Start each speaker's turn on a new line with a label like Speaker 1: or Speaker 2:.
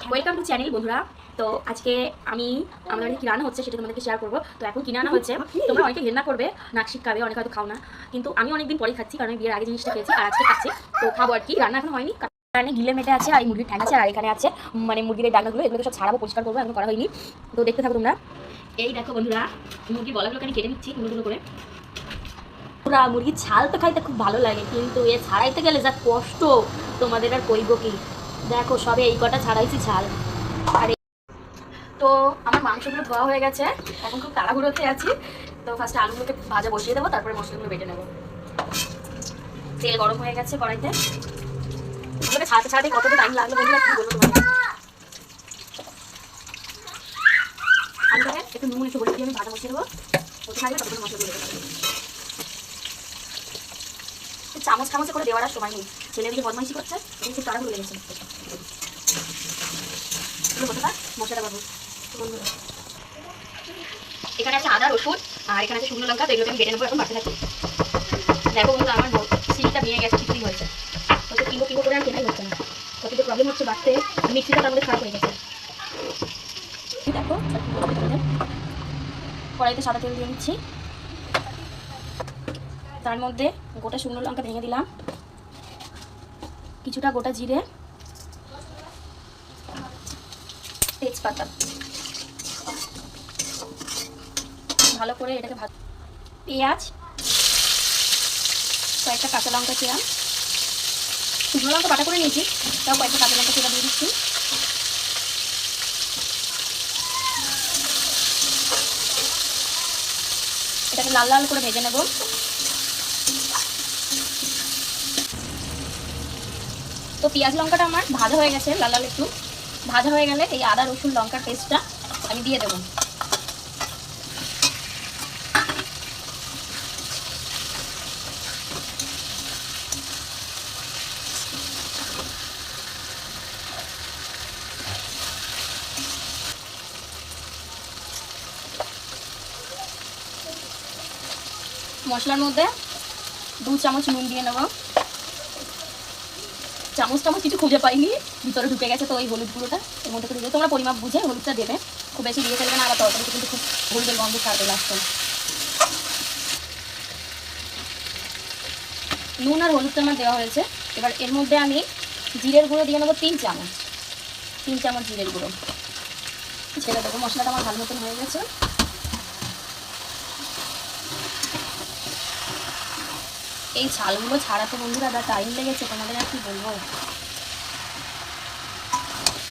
Speaker 1: Welcome to channel বন্ধুরা। তো আজকে আমাদের কি রান্না হচ্ছে সেটা তোমাদেরকে শেয়ার করবো। তো এখন কিনে আনা হচ্ছে, তোমরা অনেকে ঘেন্না করবে, নাকশিক খাবে, অনেকে হয়তো খাও না, কিন্তু আমি অনেকদিন পরে খাচ্ছি কারণ আমি বিয়ের আগে জিনিসটা খেয়েছি আর আজকে খাচ্ছি। তো খাবো আর কি, রান্না এখন হয়নি। এখানে গিলে মেটে আছে আর এই মুরগির ঠ্যাং আছে আর এখানে আছে মানে মুরগির এই ডাঙ্গাগুলো, এগুলো সব ছাড়াবো, পরিষ্কার করবো, এখন করা হয়নি। তো দেখতে থাকো তোমরা। এই দেখো বন্ধুরা, মুরগির গলাগুলোকে আমি কেটে নিচ্ছি গুঁড়ো করে। পুরা মুরগির ছাল তো খাইতে খুব ভালো লাগে, কিন্তু এ ছাড়াইতে গেলে যা কষ্ট তোমাদের আর কইব কি। দেখো সবে এই কটা ছাড়াইছি ছাল। আর তো আমার মাংসগুলো ধোয়া হয়ে গেছে, এখন খুব তাড়াহুড়োতে আছি। তো ফার্স্টে আলুগুলোকে ভাজা বসিয়ে দেবো, তারপরে মশলাগুলো বেটে নেবো। তেল গরম হয়ে গেছে কড়াইতে। এগুলোকে ছাড়াতে ছাড়াতে কতটা টাইম লাগলো বন্ধুরা, কি বলবো তোমাকে। আলুটাকে একটু নুন একটু হলুদ দিয়ে আমি ভাজা বসিয়ে দেবো, ওটা থাকবে ততক্ষণ মশলাগুলো বেটে নেবো। চামচ চামচে করে দেওয়ার আর সময় নেই, ছেলে দিকে বদমাইশি করছে, এই খুব তাড়াহুড়ো লেগেছে। হতে থাক, মশলাটা বাবু। এখানে আছে আদা রসুন আর এখানে আছে শুকনো লঙ্কা, তো এগুলোকে আমি বেটে নেবো, এখন বাড়তে থাকি। দেখো বন্ধু, আমার সিঁড়িটা ভেঙে গেছে, কিছুই হয়েছে, হয়তো কিলো কিলো করে আর কেনাই হচ্ছে না, কতটা প্রবলেম হচ্ছে বাড়তে। মিক্সিটা তার মধ্যে খারাপ হয়ে গেছে। দেখো কড়াইতে সাদা তেল দিয়ে নিচ্ছি, তার মধ্যে গোটা শুকনো লঙ্কা ভেঙে দিলাম, কিছুটা গোটা জিরে, তেজপাতা, ভালো করে এটাকে পেঁয়াজ, কয়েকটা কাঁচা লঙ্কা চেরা, শুকনো লঙ্কা বাটা করে নিয়েছি, তাও কয়েকটা কাঁচা লঙ্কা চেরা দিয়ে দিচ্ছি। এটাকে লাল লাল করে ভেজে নেব। তো পেঁয়াজ লঙ্কাটা আমার ভাজা হয়ে গেছে, লাল লাল একটু ভাজা হয়ে গেলে এই আদা রসুন লঙ্কার পেস্টটা আমি দিয়ে দেবো। মশলার মধ্যে 2 চামচ নুন দিয়ে নেব। চামচ টামচ কিছু খুঁজে পাইনি, ভিতরে ঢুকে গেছে, তো ওই হলুদ গুঁড়োটা এর মধ্যে করে দিয়ে তোমরা পরিমাপ বুঝে হলুদটা দেবে, খুব বেশি দিয়ে ফেলবে না, আবার তরকারিতে কিন্তু খুব হলুদের গন্ধ ছাড়বে লাস্টে। নুন আর হলুদটা আমার দেওয়া হয়েছে, এবার এর মধ্যে আমি জিরের গুঁড়ো দিয়ে নেবো 3 চামচ, 3 চামচ জিরের গুঁড়ো ছেড়ে দেবো। মশলাটা আমার ভালো মতন হয়ে গেছে। এই ছালগুলো ছাড়াতে বন্ধুরা যা টাইম লেগেছে তোমাদের আর কি বলবো।